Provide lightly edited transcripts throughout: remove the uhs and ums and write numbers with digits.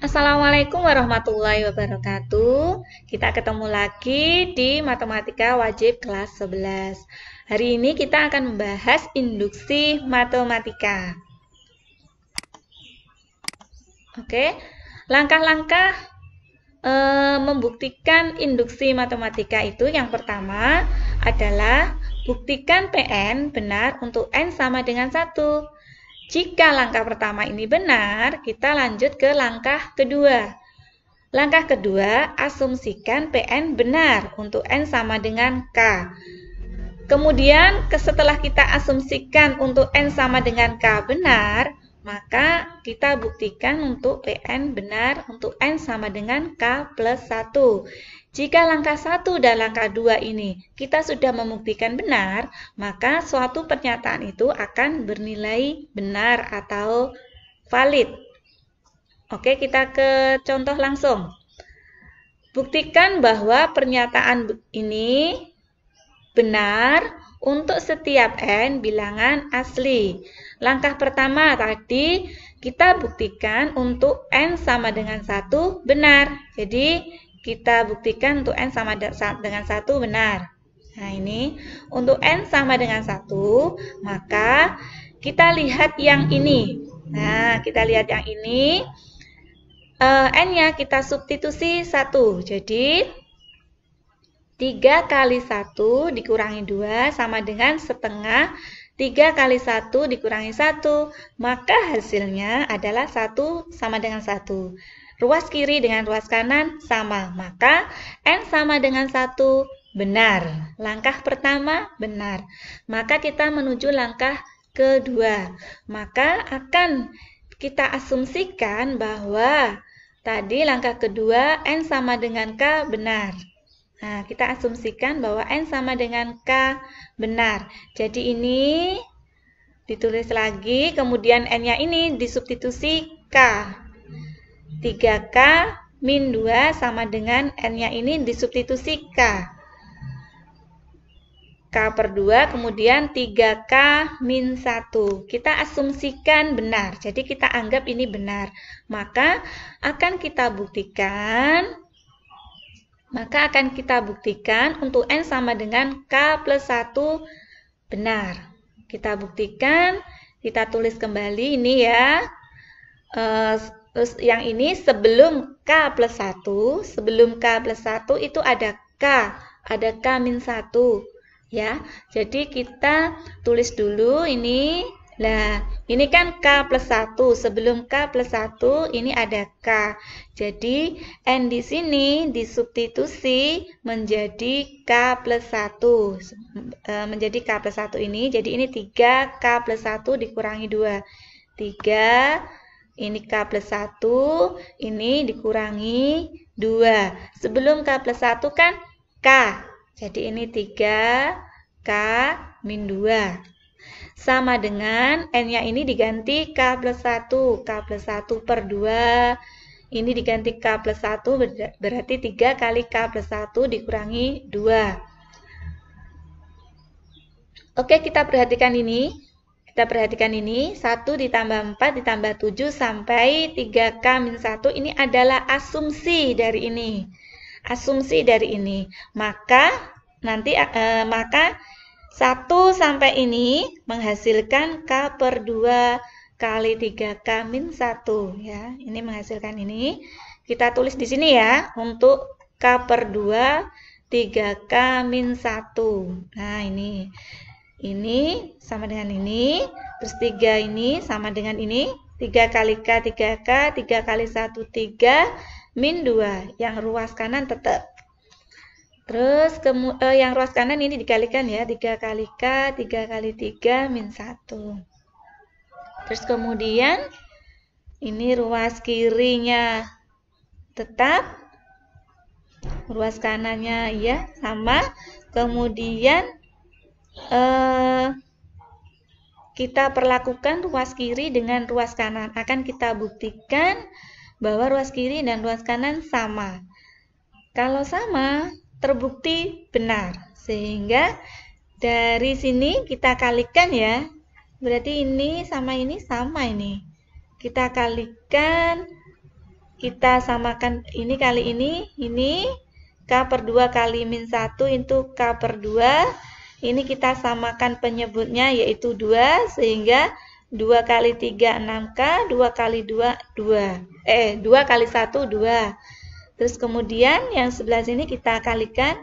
Assalamualaikum warahmatullahi wabarakatuh. Kita ketemu lagi di Matematika Wajib kelas 11. Hari ini kita akan membahas induksi matematika. Oke, langkah-langkah membuktikan induksi matematika itu yang pertama adalah buktikan Pn benar untuk n sama dengan 1. Jika langkah pertama ini benar, kita lanjut ke langkah kedua. Langkah kedua, asumsikan Pn benar untuk n sama dengan K. Kemudian, setelah kita asumsikan untuk n sama dengan K benar, maka kita buktikan untuk Pn benar untuk n sama dengan K plus 1. Jika langkah 1 dan langkah 2 ini kita sudah membuktikan benar, maka suatu pernyataan itu akan bernilai benar atau valid. Oke, kita ke contoh langsung. Buktikan bahwa pernyataan ini benar untuk setiap n bilangan asli. Langkah pertama tadi kita buktikan untuk n sama dengan 1 benar. Jadi kita buktikan untuk n sama dengan 1 benar. Nah ini untuk n sama dengan 1, maka kita lihat yang ini. Nah kita lihat yang ini, n-nya kita substitusi 1. Jadi 3 kali 1 dikurangi 2 sama dengan setengah 3 kali 1 dikurangi 1. Maka hasilnya adalah 1 sama dengan 1. Ruas kiri dengan ruas kanan sama. Maka n sama dengan 1 benar. Langkah pertama benar. Maka kita menuju langkah kedua. Maka akan kita asumsikan bahwa tadi langkah kedua n sama dengan K benar. Nah, kita asumsikan bahwa n sama dengan K benar. Jadi ini ditulis lagi, kemudian n-nya ini disubstitusi K. 3K min 2 sama dengan n-nya ini disubstitusi K. K per 2, kemudian 3K min 1. Kita asumsikan benar, jadi kita anggap ini benar. Maka akan kita buktikan untuk n sama dengan K plus 1 benar. Kita buktikan, kita tulis kembali ini ya. Terus yang ini sebelum K plus 1, sebelum K plus 1 itu ada K min 1 ya. Jadi kita tulis dulu ini. Nah, ini kan K plus 1, sebelum K plus 1 ini ada K. Jadi n di sini disubstitusi menjadi K plus 1. Menjadi K plus 1 ini, jadi ini 3K plus 1 dikurangi 2. 3 ini K plus 1, ini dikurangi 2. Sebelum K plus 1 kan K. Jadi ini 3K min 2. Sama dengan n-nya ini diganti K plus 1. K plus 1 per 2. Ini diganti K plus 1, berarti 3 kali K plus 1 dikurangi 2. Oke, kita perhatikan ini. 1 ditambah 4 ditambah 7 sampai 3K min 1 ini adalah asumsi dari ini. Maka nanti 1 sampai ini menghasilkan K per 2 kali 3K min 1 ya. Ini menghasilkan ini. Kita tulis di sini ya untuk K per 2 3K min 1. Nah, ini sama dengan ini, terus 3 ini sama dengan ini, 3 kali K, 3K, 3 kali 1, 3, min 2, yang ruas kanan tetap. Terus yang ruas kanan ini dikalikan ya, 3 kali K, 3 kali 3, min 1. Terus kemudian, ini ruas kirinya tetap, ruas kanannya ya sama, kemudian kita perlakukan ruas kiri dengan ruas kanan. Akan kita buktikan bahwa ruas kiri dan ruas kanan sama. Kalau sama, terbukti benar. Sehingga dari sini kita kalikan ya. Berarti ini sama ini sama ini. Kita kalikan kita samakan ini kali ini K per 2 kali min 1 itu K per 2. Ini kita samakan penyebutnya yaitu 2, sehingga 2 kali 3 6K, 2 kali 2 2. 2 kali 1 2. Terus kemudian yang sebelah sini kita kalikan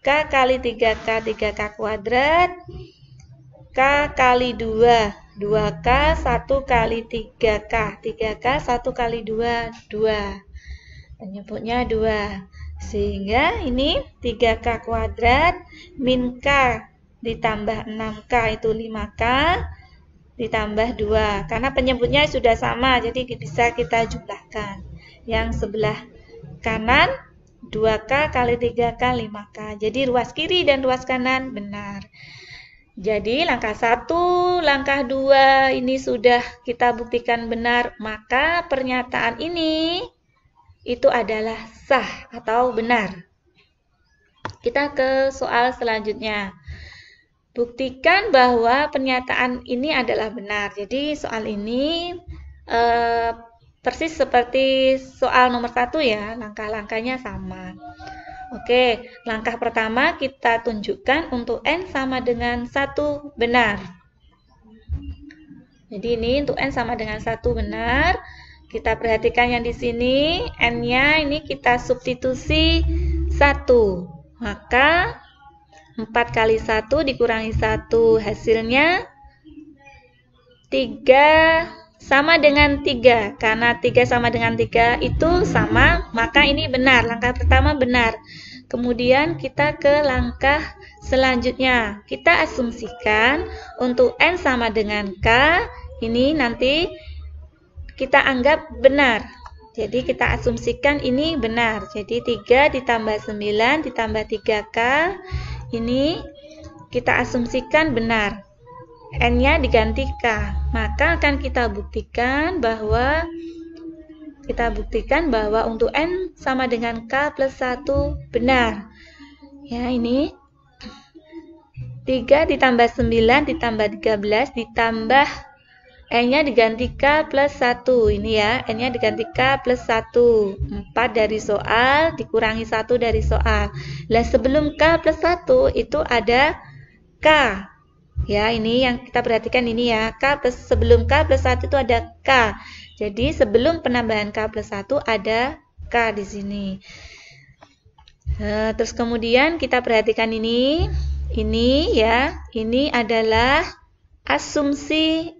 K kali 3K 3K kuadrat, K kali 2 2K 1 kali 3K 3K 1 kali 2 2. Penyebutnya 2. Sehingga ini 3K kuadrat min K ditambah 6K itu 5K ditambah 2. Karena penyebutnya sudah sama, jadi bisa kita jumlahkan. Yang sebelah kanan 2K kali 3K 5K. Jadi ruas kiri dan ruas kanan benar. Jadi langkah 1, langkah 2 ini sudah kita buktikan benar, maka pernyataan ini itu adalah sah atau benar. Kita ke soal selanjutnya. Buktikan bahwa pernyataan ini adalah benar. Jadi soal ini persis seperti soal nomor 1 ya, langkah-langkahnya sama. Oke, langkah pertama kita tunjukkan untuk N sama dengan 1 benar. Jadi ini untuk N sama dengan 1 benar. Kita perhatikan yang di sini, N-nya ini kita substitusi 1. Maka 4 kali 1 dikurangi 1, hasilnya 3 sama dengan 3. Karena 3 sama dengan 3 itu sama, maka ini benar. Langkah pertama benar. Kemudian kita ke langkah selanjutnya. Kita asumsikan untuk N sama dengan K, ini nanti kita anggap benar. Jadi kita asumsikan ini benar. Jadi 3 ditambah 9 ditambah 3K, ini kita asumsikan benar. N-nya diganti K. Maka akan kita buktikan bahwa untuk N sama dengan K plus 1 benar. Ya, ini 3 ditambah 9 ditambah 13 ditambah N-nya diganti K plus 1. Ini ya, N-nya diganti K plus 1. 4 dari soal dikurangi 1 dari soal. Lah sebelum K plus 1 itu ada K. Ya, ini yang kita perhatikan ini ya. Sebelum K plus 1 itu ada K. Jadi sebelum penambahan K plus 1 ada K di sini. Terus kemudian kita perhatikan ini. Ini ya, ini adalah asumsi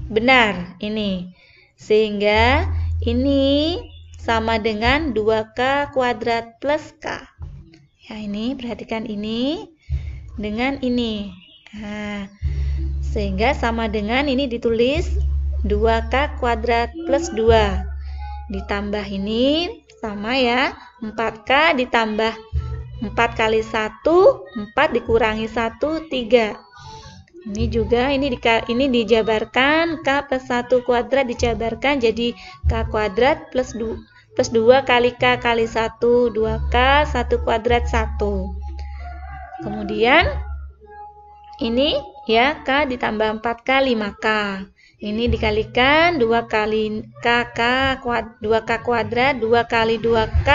benar ini. Sehingga ini sama dengan 2K kuadrat plus K. Ya, ini perhatikan ini dengan ini. Nah, sehingga sama dengan ini ditulis 2K kuadrat plus 2. Ditambah ini sama ya, 4K ditambah 4 kali 1, 4 dikurangi 1, 3. Ini juga ini dijabarkan K plus 1 kuadrat dijabarkan jadi K kuadrat plus 2 kali K kali 1, 2K 1 kuadrat 1. Kemudian ini ya K ditambah 4K 5K. Ini dikalikan 2 kali KK 2K kuadrat 2 kali 2K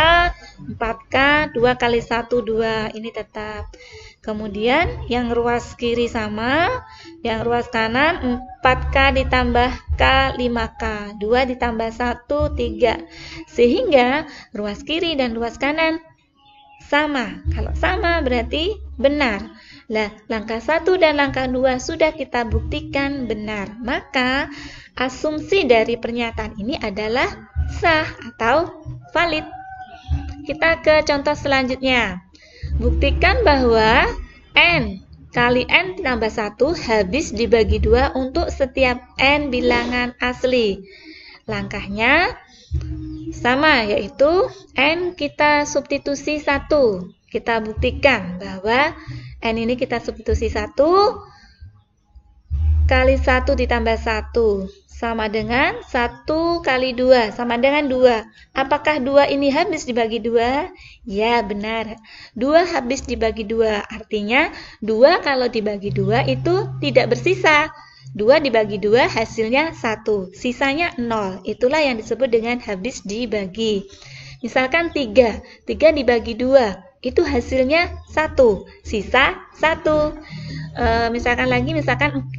4K 2 kali 1 2. Ini tetap. Kemudian yang ruas kiri sama, yang ruas kanan 4K ditambah K 5K, 2 ditambah 1 3. Sehingga ruas kiri dan ruas kanan sama. Kalau sama berarti benar. Lah, langkah 1 dan langkah 2 sudah kita buktikan benar. Maka asumsi dari pernyataan ini adalah sah atau valid. Kita ke contoh selanjutnya. Buktikan bahwa N kali N tambah 1 habis dibagi 2 untuk setiap N bilangan asli. Langkahnya sama, yaitu N kita substitusi 1. Kita buktikan bahwa N ini kita substitusi 1 kali 1 ditambah 1 sama dengan 1 kali 2 sama dengan 2. Apakah 2 ini habis dibagi 2? Ya, benar. 2 habis dibagi 2. Artinya 2 kalau dibagi 2 itu tidak bersisa. 2 dibagi 2 hasilnya 1, sisanya 0. Itulah yang disebut dengan habis dibagi. Misalkan 3 dibagi 2, itu hasilnya 1, sisa 1. Misalkan 8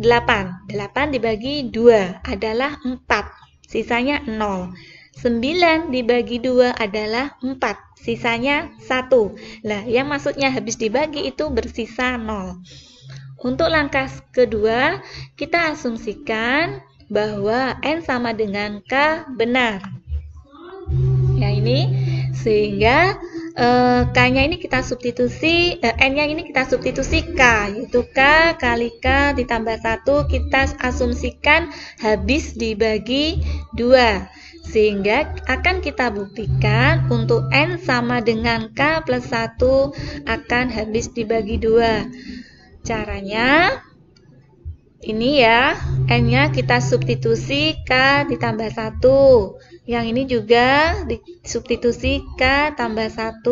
dibagi 2 adalah 4, sisanya 0. 9 dibagi 2 adalah 4, sisanya 1. Lah, yang maksudnya habis dibagi itu bersisa 0. Untuk langkah kedua, kita asumsikan bahwa N sama dengan K benar. Ya, ini sehingga K-nya ini kita substitusi, N-nya ini kita substitusi K, yaitu K kali K ditambah 1, kita asumsikan habis dibagi 2. Sehingga akan kita buktikan untuk N sama dengan K plus 1 akan habis dibagi 2. Caranya ini ya, N-nya kita substitusi K ditambah 1. Yang ini juga disubstitusi K tambah 1.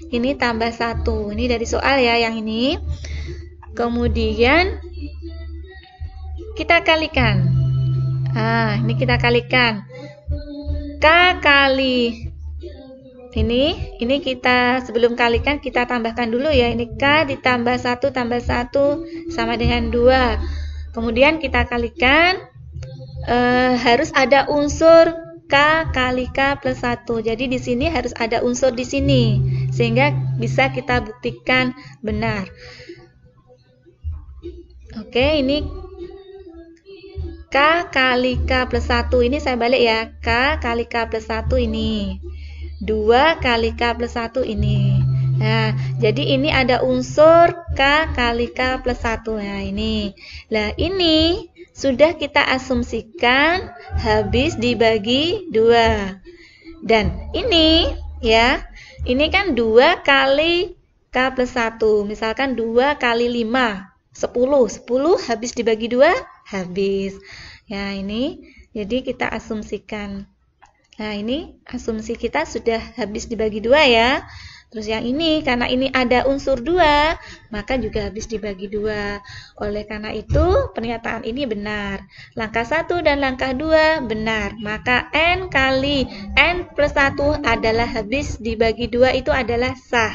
Ini tambah 1. Ini dari soal ya yang ini. Kemudian kita kalikan. Ini kita kalikan. K kali ini kita sebelum kalikan kita tambahkan dulu ya. Ini K ditambah 1 tambah 1 sama dengan 2. Kemudian kita kalikan, harus ada unsur K kali K plus 1. Jadi di sini harus ada unsur di sini sehingga bisa kita buktikan benar. Oke, ini K kali K plus 1. Ini saya balik ya. K kali K plus 1 ini. 2 kali K plus 1 ini. Nah, jadi ini ada unsur K kali K plus 1. Nah, ini. Nah, ini sudah kita asumsikan habis dibagi 2. Dan ini ya, ini kan 2 kali K plus 1. Misalkan 2 kali 5, 10. 10 habis dibagi 2, habis. Ya, ini. Jadi kita asumsikan. Nah, ini asumsi kita sudah habis dibagi 2 ya. Terus yang ini, karena ini ada unsur 2, maka juga habis dibagi 2. Oleh karena itu, pernyataan ini benar. Langkah 1 dan langkah 2 benar. Maka N kali N plus 1 adalah habis dibagi 2, itu adalah sah.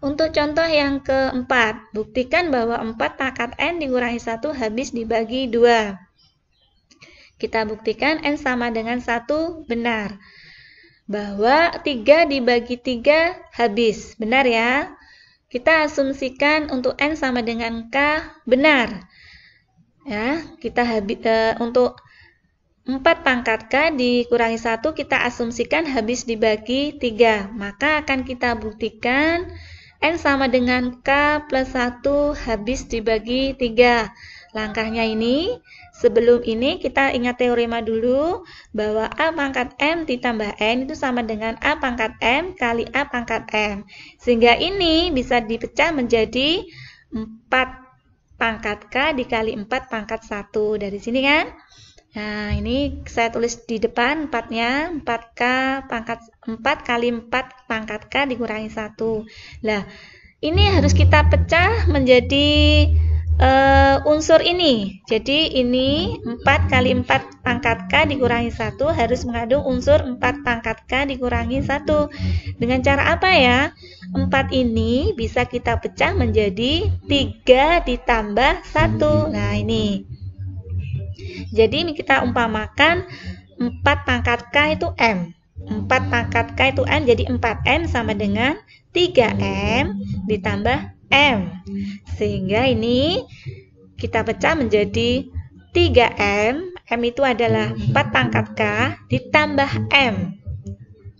Untuk contoh yang keempat, buktikan bahwa 4 pangkat N dikurangi 1 habis dibagi 2. Kita buktikan N sama dengan 1 benar. Bahwa 3 dibagi 3 habis. Benar ya? Kita asumsikan untuk N sama dengan K benar. Ya, kita untuk 4 pangkat K dikurangi 1 kita asumsikan habis dibagi 3. Maka akan kita buktikan N sama dengan K plus 1 habis dibagi 3. Langkahnya ini, sebelum ini kita ingat teorema dulu bahwa A pangkat M ditambah N itu sama dengan A pangkat M kali A pangkat M. Sehingga ini bisa dipecah menjadi 4 pangkat K dikali 4 pangkat 1. Dari sini kan? Nah, ini saya tulis di depan 4-nya, 4K pangkat 4 kali 4 pangkat K dikurangi 1. Nah, ini harus kita pecah menjadi unsur ini. Jadi ini 4 kali 4 pangkat K dikurangi 1 harus mengandung unsur 4 pangkat K dikurangi 1. Dengan cara apa ya? 4 ini bisa kita pecah menjadi 3 ditambah 1. Nah, ini. Jadi ini kita umpamakan 4 pangkat K itu M. 4 pangkat K itu N, jadi 4N sama dengan 3M ditambah M. Sehingga ini kita pecah menjadi 3M. M itu adalah 4 pangkat K ditambah M.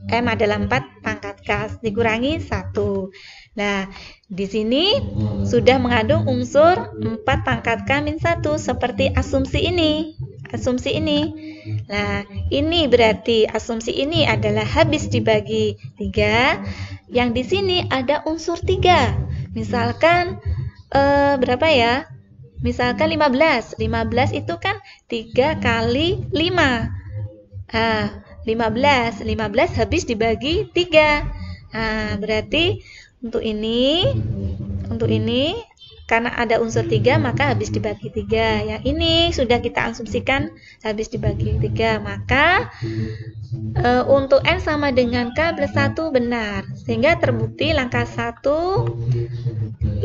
M adalah 4 pangkat K dikurangi 1. Nah, di sini sudah mengandung unsur 4 pangkat K min 1 seperti asumsi ini. Asumsi ini. Nah, ini berarti asumsi ini adalah habis dibagi 3. Yang di sini ada unsur 3. Misalkan berapa ya? Misalkan 15. 15 itu kan 3 kali 5. 15 habis dibagi 3. Berarti untuk ini karena ada unsur 3 maka habis dibagi 3. Yang ini sudah kita asumsikan habis dibagi 3, maka untuk N sama dengan K plus 1 benar. Sehingga terbukti langkah 1,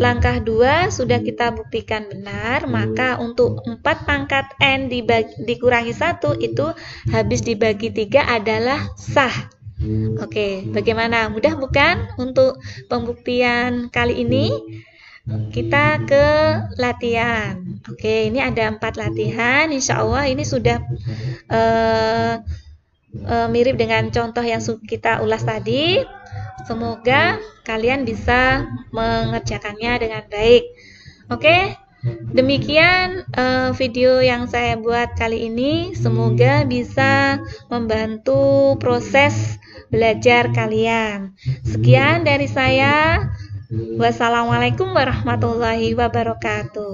langkah 2 sudah kita buktikan benar. Maka untuk 4 pangkat N dikurangi 1 itu habis dibagi 3 adalah sah. Oke, bagaimana? Mudah bukan untuk pembuktian kali ini? Kita ke latihan. Oke, ini ada 4 latihan. Insya Allah ini sudah mirip dengan contoh yang kita ulas tadi. Semoga kalian bisa mengerjakannya dengan baik. Oke, demikian video yang saya buat kali ini. Semoga bisa membantu proses belajar kalian. Sekian dari saya. Wassalamualaikum warahmatullahi wabarakatuh.